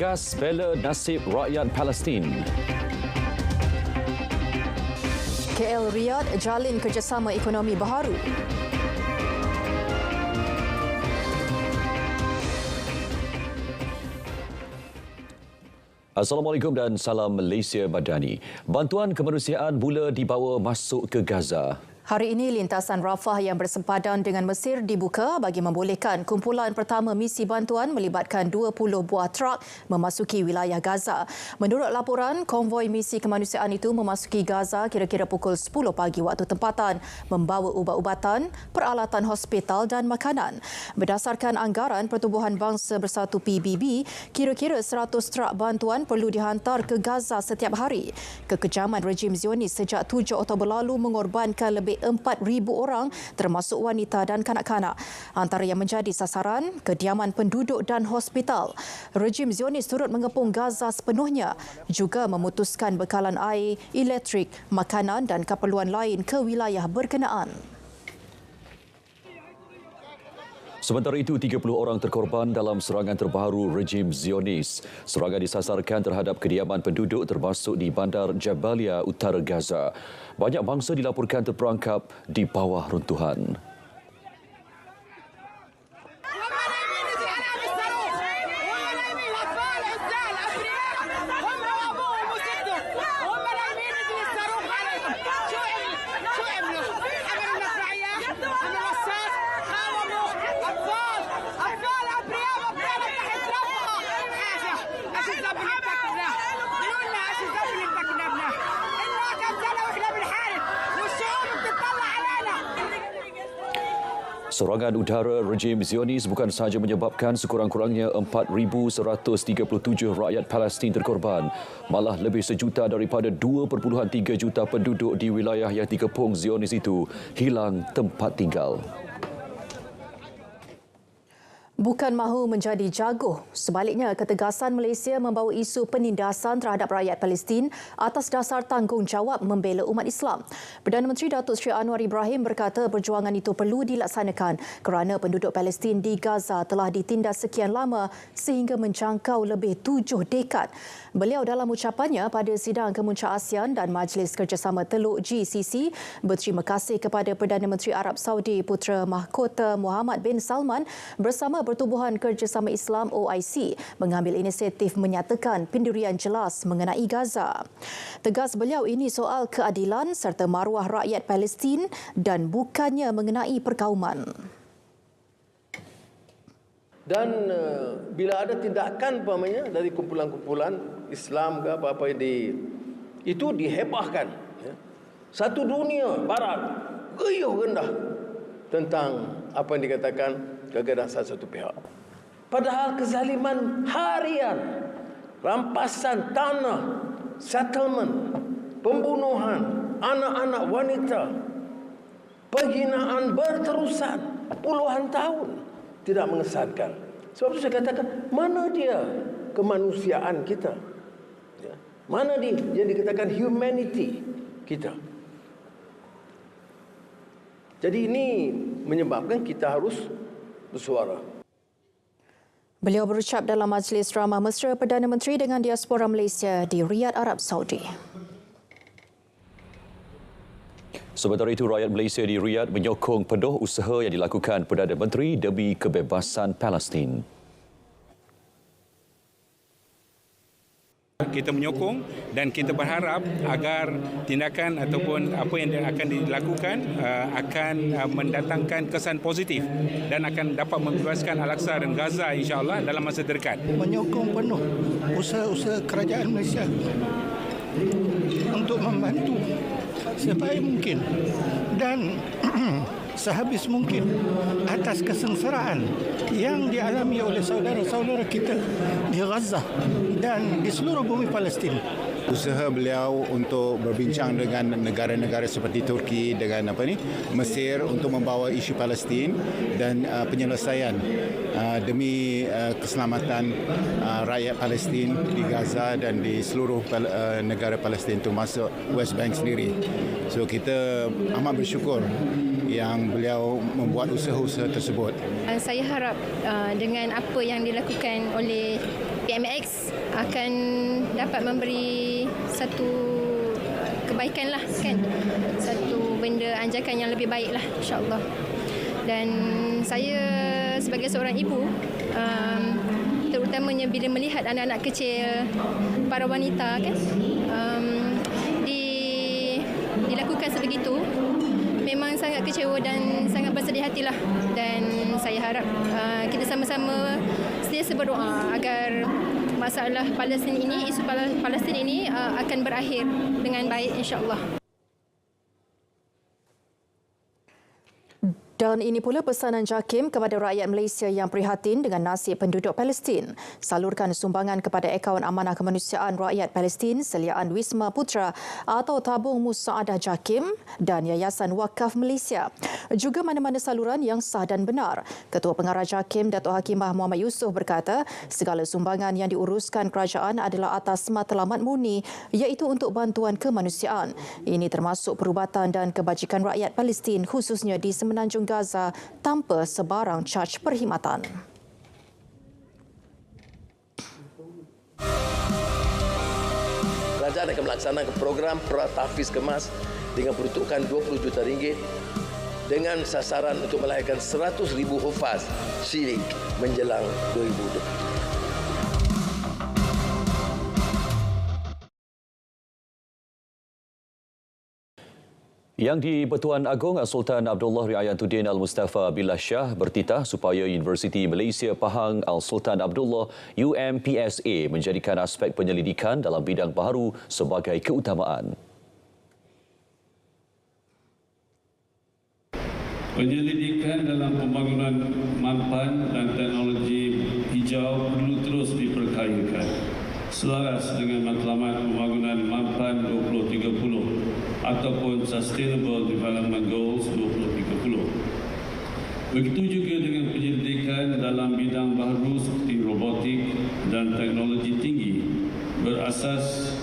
tegas bela nasib rakyat Palestin. KL Riyadh jalin kerjasama ekonomi baharu. Assalamualaikum dan salam Malaysia Madani. Bantuan kemanusiaan mula dibawa masuk ke Gaza. Hari ini, lintasan Rafah yang bersempadan dengan Mesir dibuka bagi membolehkan kumpulan pertama misi bantuan melibatkan 20 buah trak memasuki wilayah Gaza. Menurut laporan, konvoi misi kemanusiaan itu memasuki Gaza kira-kira pukul 10 pagi waktu tempatan, membawa ubat-ubatan, peralatan hospital dan makanan. Berdasarkan anggaran Pertubuhan Bangsa Bersatu PBB, kira-kira 100 trak bantuan perlu dihantar ke Gaza setiap hari. Kekejaman rejim Zionis sejak 7 Oktober lalu mengorbankan lebih 4,000 orang termasuk wanita dan kanak-kanak. Antara yang menjadi sasaran, kediaman penduduk dan hospital. Rejim Zionis turut mengepung Gaza sepenuhnya, juga memutuskan bekalan air, elektrik, makanan dan keperluan lain ke wilayah berkenaan. Sementara itu, 30 orang terkorban dalam serangan terbaru rejim Zionis. Serangan disasarkan terhadap kediaman penduduk termasuk di Bandar Jabalia, utara Gaza. Banyak bangsa dilaporkan terperangkap di bawah runtuhan. Serangan udara rejim Zionis bukan sahaja menyebabkan sekurang-kurangnya 4,137 rakyat Palestin terkorban, malah lebih sejuta daripada 2.3 juta penduduk di wilayah yang dikepung Zionis itu hilang tempat tinggal. Bukan mahu menjadi jagoh. Sebaliknya, ketegasan Malaysia membawa isu penindasan terhadap rakyat Palestin atas dasar tanggungjawab membela umat Islam. Perdana Menteri Datuk Seri Anwar Ibrahim berkata perjuangan itu perlu dilaksanakan kerana penduduk Palestin di Gaza telah ditindas sekian lama sehingga menjangkau lebih 7 dekad. Beliau dalam ucapannya pada sidang kemuncak ASEAN dan Majlis Kerjasama Teluk GCC berterima kasih kepada Perdana Menteri Arab Saudi Putera Mahkota Muhammad bin Salman bersama Pertubuhan Kerjasama Islam OIC mengambil inisiatif menyatakan pendirian jelas mengenai Gaza. Tegas beliau, ini soal keadilan serta maruah rakyat Palestin dan bukannya mengenai perkauman. Dan bila ada tindakan dari kumpulan-kumpulan Islam ke apa-apa itu dihebahkan. Satu dunia barat gayuh rendah tentang apa yang dikatakan keganasan satu pihak. Padahal kezaliman harian, rampasan tanah, settlement, pembunuhan anak-anak wanita, penghinaan berterusan puluhan tahun tidak mengesankan. Sebab itu saya katakan, mana dia kemanusiaan kita? Mana dia yang dikatakan humanity kita? Jadi ini menyebabkan kita harus bersuara. Beliau berucap dalam majlis ramah mesra Perdana Menteri dengan diaspora Malaysia di Riyadh, Arab Saudi. Sementara itu, rakyat Malaysia di Riyadh menyokong penuh usaha yang dilakukan Perdana Menteri demi kebebasan Palestin. Kita menyokong dan kita berharap agar tindakan ataupun apa yang akan dilakukan akan mendatangkan kesan positif dan akan dapat membebaskan Al-Aqsa dan Gaza insya-Allah dalam masa terdekat. Menyokong penuh usaha-usaha kerajaan Malaysia untuk membantu sebaik mungkin dan sehabis mungkin atas kesengsaraan yang dialami oleh saudara-saudara kita di Gaza dan di seluruh bumi Palestin. Usaha beliau untuk berbincang dengan negara-negara seperti Turki dengan Mesir untuk membawa isu Palestin dan penyelesaian demi keselamatan rakyat Palestin di Gaza dan di seluruh negara Palestin termasuk West Bank sendiri. So kita amat bersyukur yang beliau membuat usaha-usaha tersebut. Saya harap dengan apa yang dilakukan oleh PMX akan dapat memberi satu kebaikan lah kan, satu benda anjakan yang lebih baik lah insyaAllah. Dan saya sebagai seorang ibu, terutamanya bila melihat anak-anak kecil, para wanita kan, dilakukan sebegitu, memang sangat kecewa dan sangat bersedih hatilah. Dan saya harap kita sama-sama sentiasa berdoa agar masalah Palestin ini, isu Palestin ini akan berakhir dengan baik insya-Allah. Dan ini pula pesanan JAKIM kepada rakyat Malaysia yang prihatin dengan nasib penduduk Palestin. Salurkan sumbangan kepada akaun Amanah Kemanusiaan Rakyat Palestin seliaan Wisma Putra atau tabung musaadah JAKIM dan Yayasan Wakaf Malaysia. Juga mana-mana saluran yang sah dan benar. Ketua Pengarah JAKIM Datuk Hakimah Muhammad Yusof berkata, segala sumbangan yang diuruskan kerajaan adalah atas matlamat murni, iaitu untuk bantuan kemanusiaan. Ini termasuk perubatan dan kebajikan rakyat Palestin khususnya di Semenanjung Gaza tanpa sebarang caj perkhidmatan. Kerajaan akan melaksanakan program Pratahfiz Kemas dengan peruntukan 20 juta ringgit dengan sasaran untuk melahirkan 100,000 hufaz syirik menjelang 2023. Yang di-Pertuan Agong Sultan Abdullah Riayatuddin Al-Mustafa Billah Shah bertitah supaya Universiti Malaysia Pahang Al-Sultan Abdullah UMPSA menjadikan aspek penyelidikan dalam bidang baharu sebagai keutamaan. Penyelidikan dalam pembangunan mampan dan teknologi hijau perlu terus diperkayakan selaras dengan matlamat pembangunan mampan 2030 ataupun Sustainable Development Goals 2030. Begitu juga dengan penyelidikan dalam bidang baharu seperti robotik dan teknologi tinggi berasaskan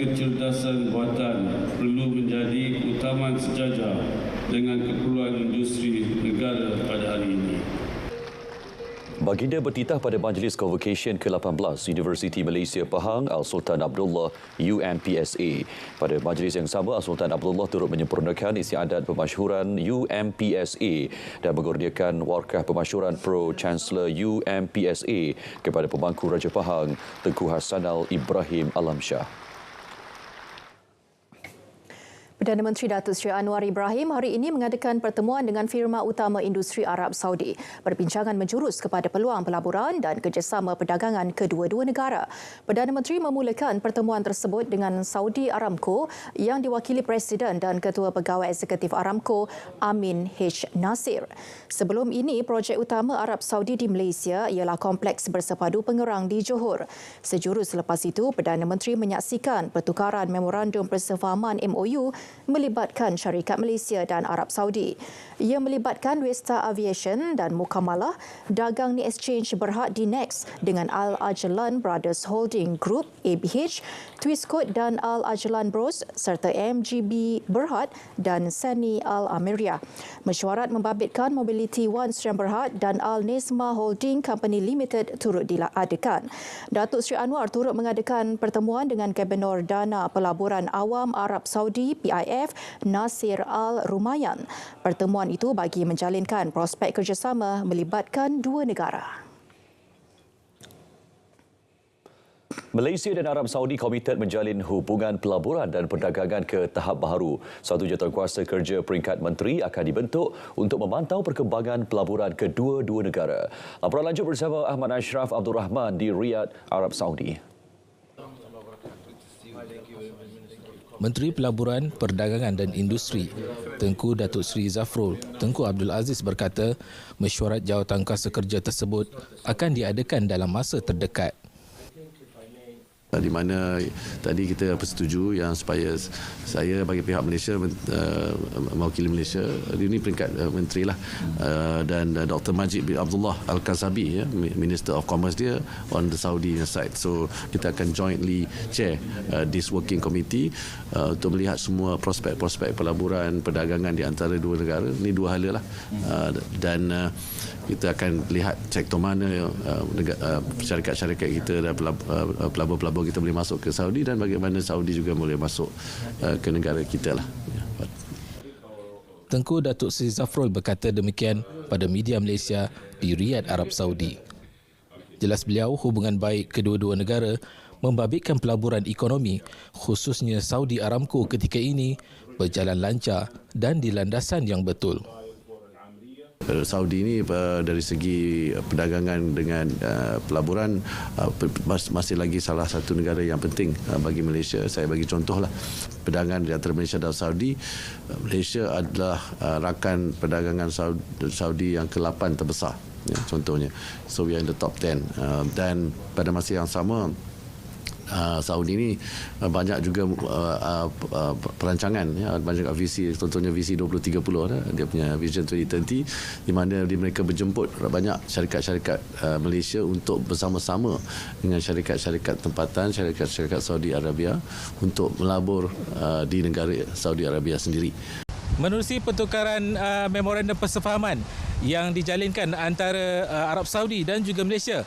kecerdasan buatan perlu menjadi keutamaan sejajar dengan keperluan industri negara pada hari ini. Baginda bertitah pada Majlis Convocation ke-18 Universiti Malaysia Pahang Al-Sultan Abdullah UMPSA. Pada majlis yang sama, Al-Sultan Abdullah turut menyempurnakan istiadat pemasyhuran UMPSA dan mengurniakan warkah pemasyhuran Pro-Chancellor UMPSA kepada Pemangku Raja Pahang Tengku Hassanal Ibrahim Alamsyah. Perdana Menteri Datuk Seri Anwar Ibrahim hari ini mengadakan pertemuan dengan firma utama industri Arab Saudi. Perbincangan menjurus kepada peluang pelaburan dan kerjasama perdagangan kedua-dua negara. Perdana Menteri memulakan pertemuan tersebut dengan Saudi Aramco yang diwakili Presiden dan Ketua Pegawai Eksekutif Aramco Amin H. Nasir. Sebelum ini, projek utama Arab Saudi di Malaysia ialah kompleks bersepadu pengerang di Johor. Sejurus selepas itu, Perdana Menteri menyaksikan pertukaran memorandum persefahaman MOU melibatkan syarikat Malaysia dan Arab Saudi. Ia melibatkan Westa Aviation dan Mukamalah, dagang ni exchange Berhad di Next dengan Al Ajlan Brothers Holding Group ABH, Twistcoat dan Al Ajlan Bros serta MGB Berhad dan Sani Al Ameria. Mesyuarat membabitkan Mobility One Sdn Berhad dan Al Nesma Holding Company Limited turut diadakan. Datuk Seri Anwar turut mengadakan pertemuan dengan Gubernur Dana Pelaburan Awam Arab Saudi PIF Nasir Al Rumayan. Pertemuan itu bagi menjalinkan prospek kerjasama melibatkan dua negara. Malaysia dan Arab Saudi komited menjalin hubungan pelaburan dan perdagangan ke tahap baharu. Satu jawatankuasa kerja peringkat menteri akan dibentuk untuk memantau perkembangan pelaburan kedua-dua negara. Laporan lanjut bersama Ahmad Ashraf Abdul Rahman di Riyadh, Arab Saudi. Menteri Pelaburan, Perdagangan dan Industri Tengku Datuk Seri Zafrul Tengku Abdul Aziz berkata, mesyuarat jawatankuasa kerja tersebut akan diadakan dalam masa terdekat. di mana tadi kita bersetuju yang supaya saya bagi pihak Malaysia mewakili Malaysia, ini peringkat menteri lah, dan Dr. Majid bin Abdullah Al-Kazabi, ya, Minister of Commerce dia on the Saudi side. So kita akan jointly chair this working committee untuk melihat semua prospek-prospek pelaburan perdagangan di antara dua negara. Ini dua hala lah, dan kita akan lihat sektor mana syarikat-syarikat kita dan pelabur-pelabur kita boleh masuk ke Saudi, dan bagaimana Saudi juga boleh masuk ke negara kita lah. Tengku Datuk Seri Zafrul berkata demikian pada media Malaysia di Riyadh, Arab Saudi. Jelas beliau, hubungan baik kedua-dua negara membabitkan pelaburan ekonomi, khususnya Saudi Aramco ketika ini berjalan lancar dan di landasan yang betul. Saudi ini dari segi perdagangan dengan pelaburan masih lagi salah satu negara yang penting bagi Malaysia. Saya bagi contohlah, perdagangan di antara Malaysia dan Saudi. Malaysia adalah rakan perdagangan Saudi yang ke-8 terbesar, ya, contohnya. So we are in the top 10. Dan pada masa yang sama, Saudi ini banyak juga perancangan, ya, banyak visi, contohnya visi 2030, dia punya Vision 2030, di mana mereka berjemput banyak syarikat-syarikat Malaysia untuk bersama-sama dengan syarikat-syarikat tempatan, syarikat-syarikat Saudi Arabia untuk melabur di negara Saudi Arabia sendiri. Menerusi pertukaran memorandum persefahaman yang dijalinkan antara Arab Saudi dan juga Malaysia,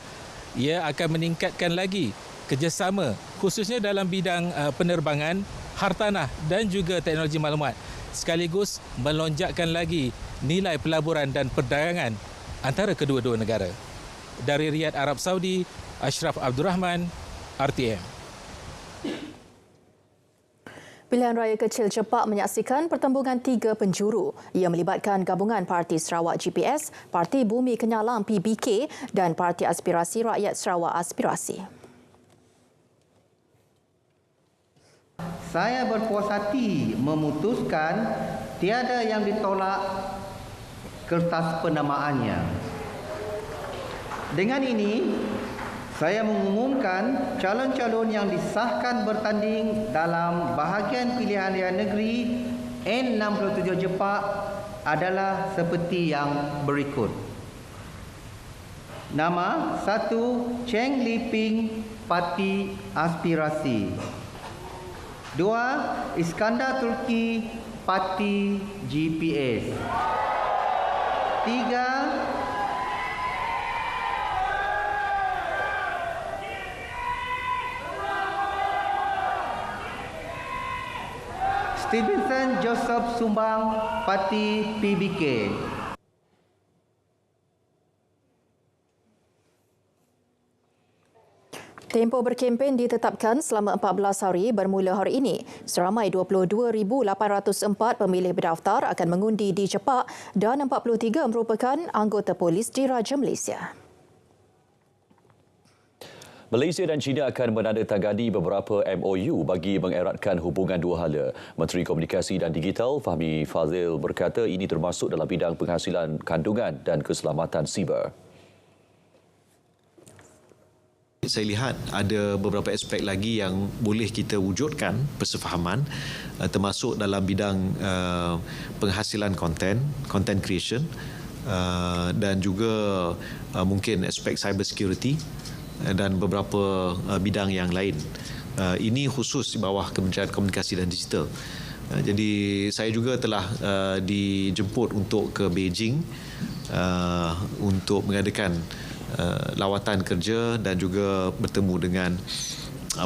ia akan meningkatkan lagi kerjasama khususnya dalam bidang penerbangan, hartanah dan juga teknologi maklumat, sekaligus melonjakkan lagi nilai pelaburan dan perdagangan antara kedua-dua negara. Dari Riyadh, Arab Saudi, Ashraf Abdul Rahman, RTM. Pilihan Raya Kecil Cepak menyaksikan pertembungan 3 penjuru. Ia melibatkan gabungan Parti Sarawak GPS, Parti Bumi Kenyalang PBK dan Parti Aspirasi Rakyat Sarawak Aspirasi. Saya berpuas hati memutuskan tiada yang ditolak kertas penamaannya. Dengan ini, saya mengumumkan calon-calon yang disahkan bertanding dalam bahagian pilihan raya negeri N67 Cepak adalah seperti yang berikut. Nama 1, Cheng Liping, Parti Aspirasi. 2, Iskandar Turki, Parti GPS. 3, Stevenson Joseph Sumbang, Parti PBK. Tempoh berkempen ditetapkan selama 14 hari bermula hari ini. Seramai 22,804 pemilih berdaftar akan mengundi di Cepak dan 43 merupakan anggota polis Diraja Malaysia. Malaysia dan China akan menandatangani beberapa MOU bagi mengeratkan hubungan dua hala. Menteri Komunikasi dan Digital Fahmi Fadzil berkata ini termasuk dalam bidang penghasilan kandungan dan keselamatan siber. Saya lihat ada beberapa aspek lagi yang boleh kita wujudkan persefahaman, termasuk dalam bidang penghasilan content creation, dan juga mungkin aspek cyber security dan beberapa bidang yang lain. Ini khusus di bawah Kementerian Komunikasi dan Digital. Jadi saya juga telah dijemput untuk ke Beijing untuk mengadakan lawatan kerja dan juga bertemu dengan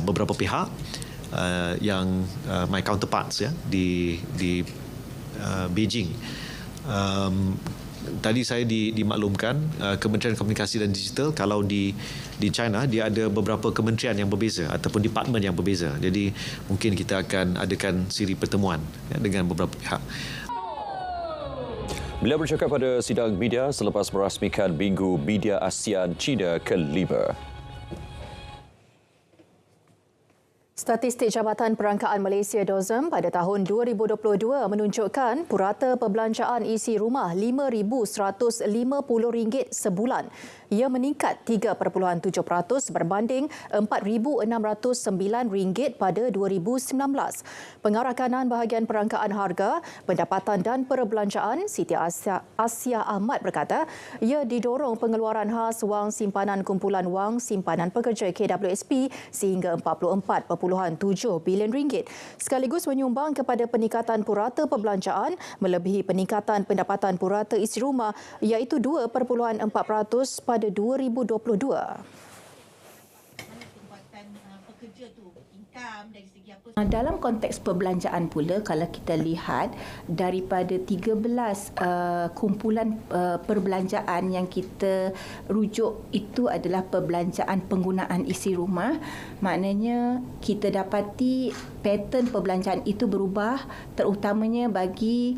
beberapa pihak yang my counterparts, ya, di Beijing. Tadi saya dimaklumkan Kementerian Komunikasi dan Digital, kalau di China dia ada beberapa kementerian yang berbeza ataupun departmen yang berbeza. Jadi mungkin kita akan adakan siri pertemuan, ya, dengan beberapa pihak. Beliau bercakap pada sidang media selepas merasmikan Minggu Media ASEAN China ke-5. Statistik Jabatan Perangkaan Malaysia DOZM pada tahun 2022 menunjukkan purata perbelanjaan isi rumah RM5,150 sebulan. Ia meningkat 3.7% berbanding RM4,609 pada 2019. Pengarah kanan bahagian perangkaan harga, pendapatan dan perbelanjaan Siti Asia Ahmad berkata, ia didorong pengeluaran khas wang simpanan kumpulan wang simpanan pekerja KWSP sehingga RM44.7 bilion sekaligus menyumbang kepada peningkatan purata perbelanjaan melebihi peningkatan pendapatan purata isi rumah iaitu 2.4% pada 2022. Dalam konteks perbelanjaan pula, kalau kita lihat daripada 13 kumpulan perbelanjaan yang kita rujuk itu adalah perbelanjaan penggunaan isi rumah, maknanya kita dapati pattern perbelanjaan itu berubah terutamanya bagi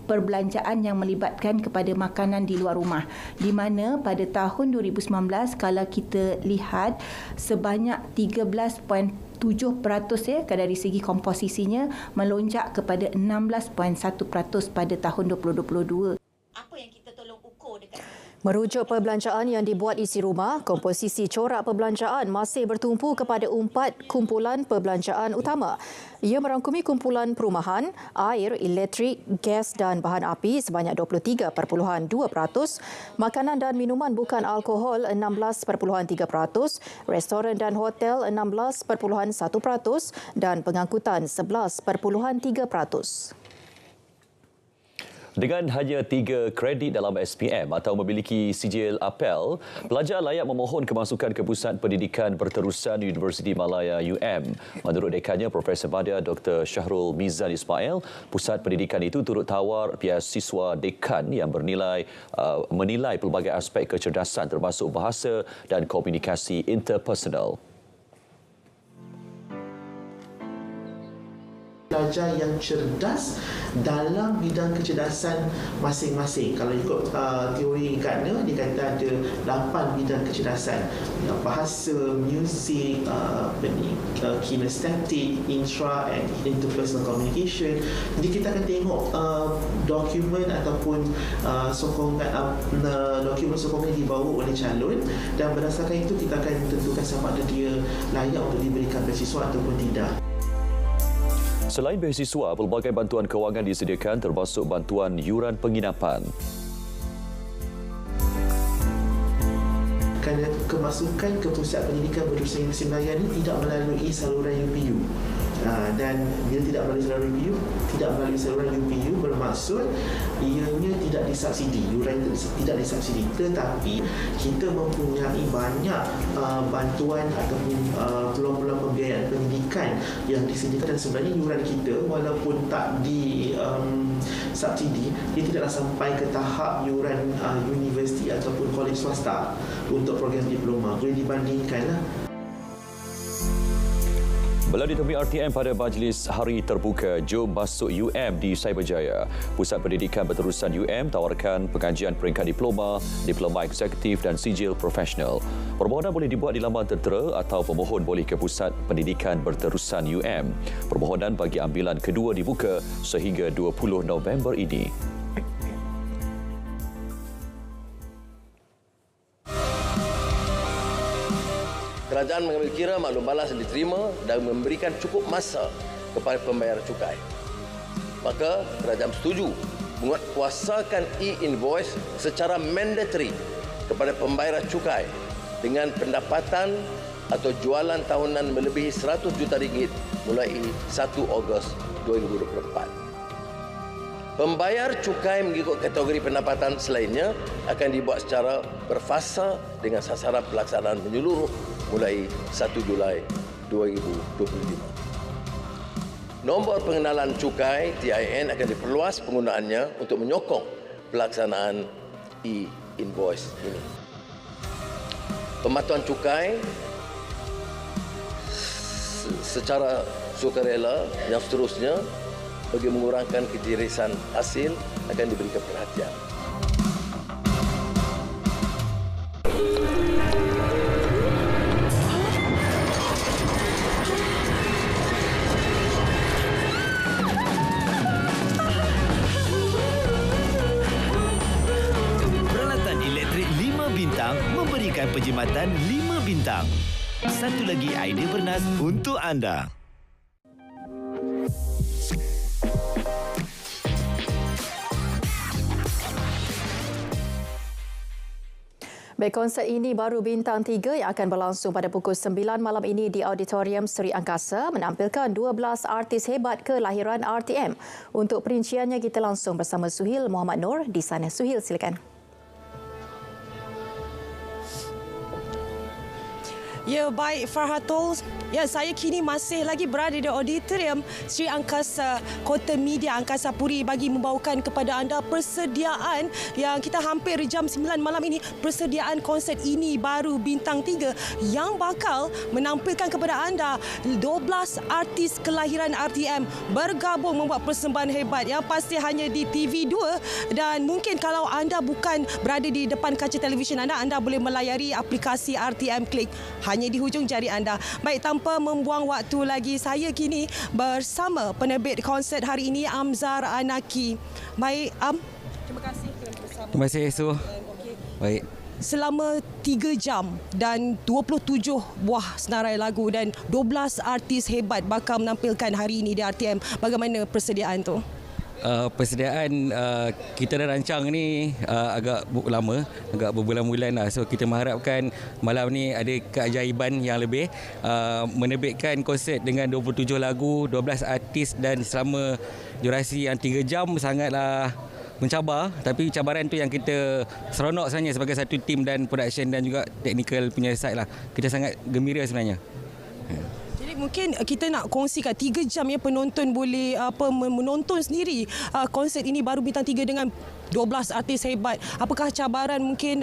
perbelanjaan yang melibatkan kepada makanan di luar rumah, di mana pada tahun 2019 kalau kita lihat sebanyak 13.7% dari segi komposisinya melonjak kepada 16.1% pada tahun 2022. Apa yang kita tolong ukur dekat merujuk perbelanjaan yang dibuat isi rumah, komposisi corak perbelanjaan masih bertumpu kepada 4 kumpulan perbelanjaan utama. Ia merangkumi kumpulan perumahan, air, elektrik, gas dan bahan api sebanyak 23.2%, makanan dan minuman bukan alkohol 16.3%, restoran dan hotel 16.1% dan pengangkutan 11.3%. Dengan hanya 3 kredit dalam SPM atau memiliki sijil apel, pelajar layak memohon kemasukan ke Pusat Pendidikan Berterusan Universiti Malaya UM. Menurut dekannya Profesor Badia Dr. Syahrul Mizan Ismail, pusat pendidikan itu turut tawar beasiswa dekan yang menilai pelbagai aspek kecerdasan termasuk bahasa dan komunikasi interpersonal. Pelajar yang cerdas dalam bidang kecerdasan masing-masing. Kalau ikut teori Gardner, dia kata ada 8 bidang kecerdasan. Bahasa, muzik, kinestetik, intra and interpersonal communication. Jadi kita akan tengok dokumen ataupun dokumen sokongan yang dibawa oleh calon, dan berdasarkan itu kita akan tentukan sama ada dia layak untuk diberikan beasiswa ataupun tidak. Selain beasiswa, pelbagai bantuan kewangan disediakan termasuk bantuan yuran penginapan. Kerana kemasukan ke Pusat Pendidikan Berterusan Universiti Malaya ini tidak melalui saluran UPU. Dan bila tidak melalui saluran UPU bermaksud ianya tidak disubsidi, yuran tidak disubsidi, tetapi kita mempunyai banyak bantuan ataupun peluang-peluang pembiayaan pendidikan yang disediakan, dan sebenarnya yuran kita walaupun tak di subsidi, dia tidaklah sampai ke tahap yuran universiti ataupun kolej swasta untuk program diploma. Boleh dibandingkanlah. Beliau ditemui RTM pada majlis Hari Terbuka Jom Masuk UM di Cyberjaya. Pusat Pendidikan Berterusan UM tawarkan pengajian peringkat diploma, diploma eksekutif dan sijil profesional. Permohonan boleh dibuat di laman tertera atau pemohon boleh ke Pusat Pendidikan Berterusan UM. Permohonan bagi ambilan kedua dibuka sehingga 20 November ini. Kerajaan mengambil kira maklum balas yang diterima dan memberikan cukup masa kepada pembayar cukai. Maka kerajaan setuju menguatkuasakan e-invoice secara mandatory kepada pembayar cukai dengan pendapatan atau jualan tahunan melebihi RM100 juta mulai 1 Ogos 2024. Pembayar cukai mengikut kategori pendapatan selainnya akan dibuat secara berfasa dengan sasaran pelaksanaan menyeluruh mulai 1 Julai 2025. Nombor pengenalan cukai TIN akan diperluas penggunaannya untuk menyokong pelaksanaan e-invoice ini. Pematuhan cukai secara sukarela yang seterusnya bagi mengurangkan ketirisan hasil akan diberikan perhatian. perkhidmatan 5 bintang. Satu lagi idea bernas untuk anda. Baik, konsert ini baru bintang 3 yang akan berlangsung pada pukul 9 malam ini di Auditorium Seri Angkasa menampilkan 12 artis hebat kelahiran RTM. Untuk perinciannya kita langsung bersama Suhil Muhammad Nur di sana. Suhil, silakan. Ya, baik Farhatul. Ya, saya kini masih lagi berada di Auditorium Seri Angkasa Kota Media Angkasa Puri bagi membawakan kepada anda persediaan yang kita hampir jam 9 malam ini, persediaan konsert ini baru bintang 3 yang bakal menampilkan kepada anda 12 artis kelahiran RTM bergabung membuat persembahan hebat yang pasti hanya di TV2, dan mungkin kalau anda bukan berada di depan kaca televisyen anda boleh melayari aplikasi RTM Click hanya di hujung jari anda. Baik, tanpa membuang waktu lagi, saya kini bersama penerbit konsert hari ini, Amzar Anaki. Baik, terima kasih kerana bersama. Terima kasih, Su. Baik. Selama 3 jam dan 27 buah senarai lagu dan 12 artis hebat bakal menampilkan hari ini di RTM. Bagaimana persediaan tu? Persediaan kita dah rancang ni agak lama, agak berbulan-bulan lah. So kita mengharapkan malam ni ada keajaiban yang lebih, menerbitkan konsert dengan 27 lagu, 12 artis dan selama durasi yang 3 jam sangatlah mencabar, tapi cabaran tu yang kita seronok sebenarnya sebagai satu tim dan production dan juga technical punya side lah. Kita sangat gembira sebenarnya. Mungkin kita nak kongsikan 3 jam ya penonton boleh menonton sendiri konsert ini baru bintang 3 dengan 12 artis hebat. Apakah cabaran mungkin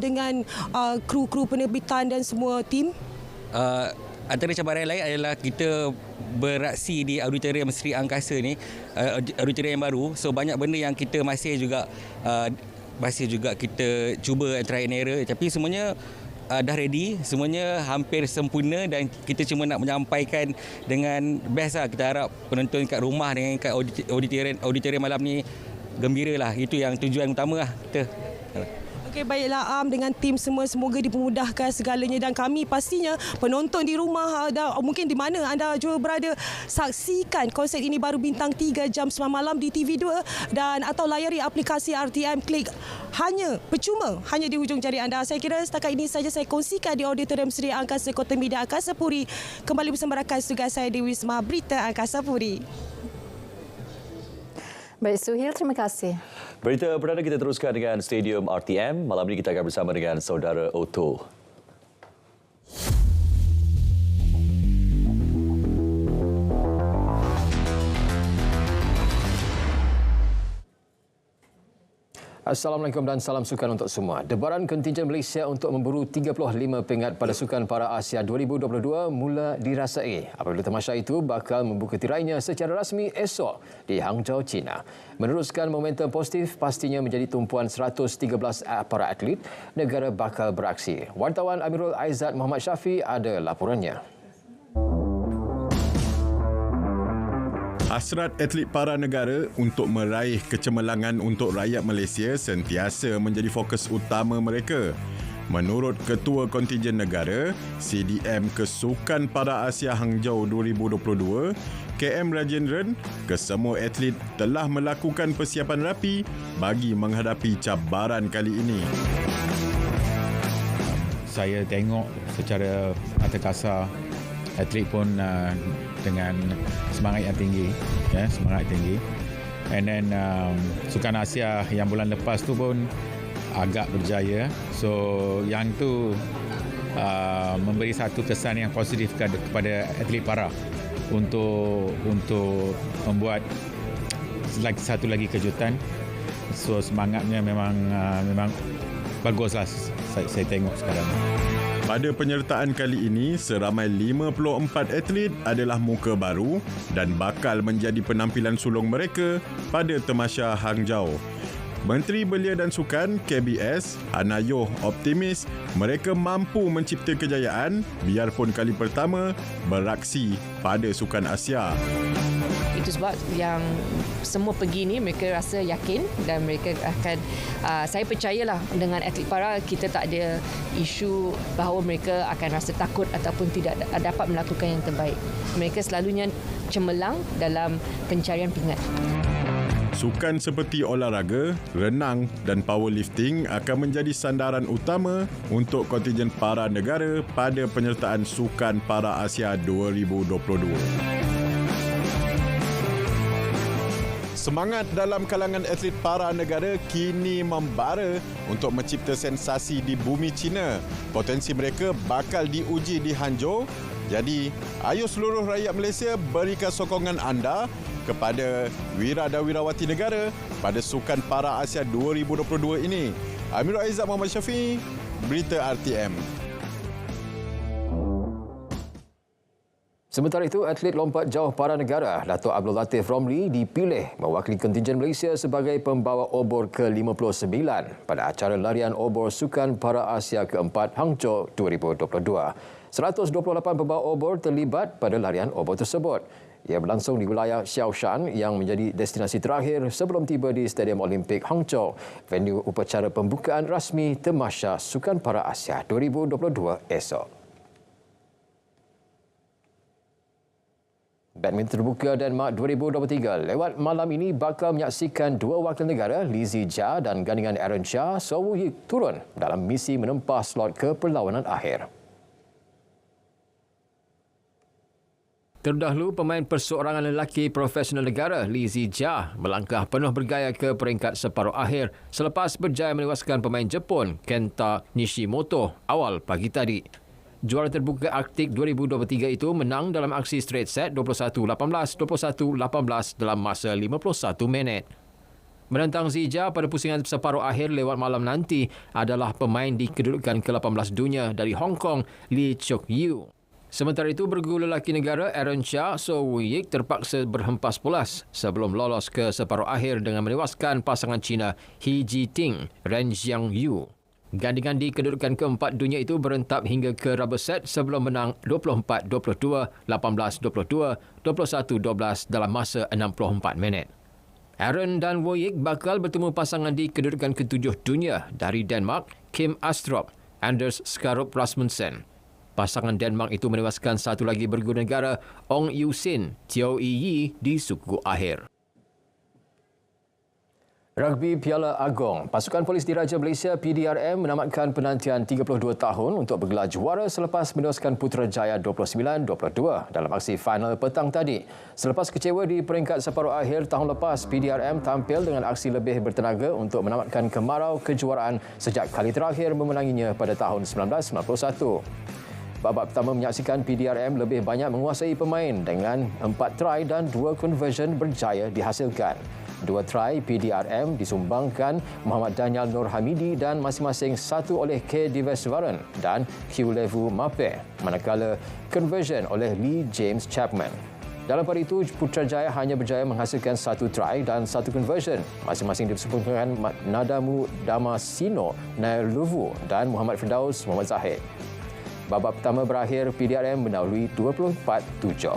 dengan kru-kru penerbitan dan semua tim? Antara cabaran lain adalah kita beraksi di Auditorium Seri Angkasa ni, auditorium yang baru. So banyak benda yang kita masih juga kita cuba try and error, tapi semuanya dah ready, semuanya hampir sempurna dan kita cuma nak menyampaikan dengan best lah. Kita harap penonton kat rumah dengan kat auditorium malam ni gembira lah. Itu yang tujuan utama lah kita. Okey, baiklah dengan tim semua, semoga dipermudahkan segalanya, dan kami pastinya penonton di rumah mungkin di mana anda juga berada, saksikan konsert ini baru bintang 3 jam 9 malam di TV2 dan atau layari aplikasi RTM Click hanya percuma, hanya di hujung jari anda. Saya kira setakat ini saja saya kongsikan di Auditorium Seri Angkasa Kota Media Angkasa Puri. Kembali bersama rakan tugas saya di Wisma Berita Angkasa Puri. Baik, Suhil, terima kasih. Berita perdana kita teruskan dengan Stadium RTM. Malam ini kita akan bersama dengan saudara Otto. Assalamualaikum dan salam sukan untuk semua. Debaran kontingen Malaysia untuk memburu 35 peringkat pada Sukan Para Asia 2022 mula dirasai. Apabila tamasya itu bakal membuka tirainya secara rasmi esok di Hangzhou, China. Meneruskan momentum positif, pastinya menjadi tumpuan 113 para atlet negara bakal beraksi. Wartawan Amirul Aizat Muhammad Syafi ada laporannya. Hasrat atlet para negara untuk meraih kecemerlangan untuk rakyat Malaysia sentiasa menjadi fokus utama mereka. Menurut Ketua Kontingen Negara, CDM Kesukan Para Asia Hangzhou 2022, KM Rajendran, kesemua atlet telah melakukan persiapan rapi bagi menghadapi cabaran kali ini. Saya tengok secara mata kasar atlet pun dengan semangat yang tinggi, semangat tinggi. And then Sukan Asia yang bulan lepas tu pun agak berjaya. So yang tu memberi satu kesan yang positif kepada atlet para untuk membuat satu lagi kejutan. So semangatnya memang baguslah saya tengok sekarang. Pada penyertaan kali ini, seramai 54 atlet adalah muka baru dan bakal menjadi penampilan sulung mereka pada Tamasya Hangzhou. Menteri Belia dan Sukan KBS, Hana Yoh, optimis mereka mampu mencipta kejayaan biarpun kali pertama beraksi pada Sukan Asia. Itu sebab yang semua pergi ni mereka rasa yakin dan mereka akan saya percayalah dengan atlet para kita tak ada isu bahawa mereka akan rasa takut ataupun tidak dapat melakukan yang terbaik. Mereka selalunya cemerlang dalam pencarian pingat. Sukan seperti olahraga, renang dan powerlifting akan menjadi sandaran utama untuk kontingen para negara pada penyertaan Sukan Para Asia 2022. Semangat dalam kalangan atlet para negara kini membara untuk mencipta sensasi di bumi China. Potensi mereka bakal diuji di Hangzhou. Jadi, ayo seluruh rakyat Malaysia berikan sokongan anda kepada wira dan wirawati negara pada Sukan Para Asia 2022 ini. Amirul Aizat Muhammad Syafiq, Berita RTM. Sementara itu, atlet lompat jauh para negara Dato' Abdul Latif Romli dipilih mewakili kontingen Malaysia sebagai pembawa obor ke-59 pada acara larian obor Sukan Para Asia ke-4 Hangzhou 2022. 128 pembawa obor terlibat pada larian obor tersebut. Ia berlangsung di wilayah Xiaoshan yang menjadi destinasi terakhir sebelum tiba di Stadium Olimpik Hangzhou, venue upacara pembukaan rasmi Tamasya Sukan Para Asia 2022 esok. Badminton terbuka Denmark 2023 lewat malam ini bakal menyaksikan dua wakil negara Li Zijia dan gandingan Aaron Chia So Woo-yik turun dalam misi menempah slot ke perlawanan akhir. Terdahulu, pemain perseorangan lelaki profesional negara Li Zijia melangkah penuh bergaya ke peringkat separuh akhir selepas berjaya menewaskan pemain Jepun Kenta Nishimoto awal pagi tadi. Juara terbuka Arktik 2023 itu menang dalam aksi straight set 21-18, 21-18 dalam masa 51 minit. Menentang Zijia pada pusingan separuh akhir lewat malam nanti adalah pemain di kedudukan ke-18 dunia dari Hong Kong, Lee Chuk-yu. Sementara itu, bergu lelaki negara Aaron Chia So Woo-yik terpaksa berhempas pulas sebelum lolos ke separuh akhir dengan menewaskan pasangan Cina He Jiting, Ren Xiangyu. Gandingan di kedudukan keempat dunia itu berentap hingga ke rubber set sebelum menang 24-22, 18-22, 21-12 dalam masa 64 minit. Aaron dan Woo-yik bakal bertemu pasangan di kedudukan ketujuh dunia dari Denmark, Kim Astrup, Anders Skarup Rasmussen. Pasangan Denmark itu menewaskan satu lagi bergu negara Ong Yu-sin, Teo Yi di suku akhir. Rugby Piala Agong, pasukan Polis Diraja Malaysia PDRM menamatkan penantian 32 tahun untuk bergelar juara selepas menewaskan Putrajaya 29-22 dalam aksi final petang tadi. Selepas kecewa di peringkat separuh akhir tahun lepas, PDRM tampil dengan aksi lebih bertenaga untuk menamatkan kemarau kejuaraan sejak kali terakhir memenanginya pada tahun 1991. Babak pertama menyaksikan PDRM lebih banyak menguasai pemain dengan 4 try dan 2 conversion berjaya dihasilkan. 2 try PDRM disumbangkan Muhammad Daniel Nur Hamidi dan masing-masing satu oleh K. Diveswaran dan Q. Levu Mape, manakala conversion oleh Lee James Chapman. Dalam pada itu, Putrajaya hanya berjaya menghasilkan 1 try dan 1 conversion. Masing-masing disumbangkan Nadamu Damasino, Nail Luvu dan Muhammad Firdaus Muhammad Zahid. Babak pertama berakhir, PDRM mendahului 24-7.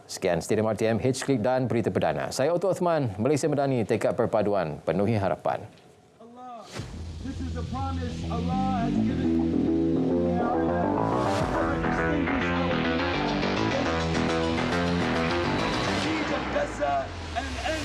Sekian Stadium RTM, H-Click dan Berita Perdana. Saya Otto Othman, Malaysia Madani, tekad perpaduan, penuhi harapan. Allah, this is a promise Allah has given Siege of Gaza and end.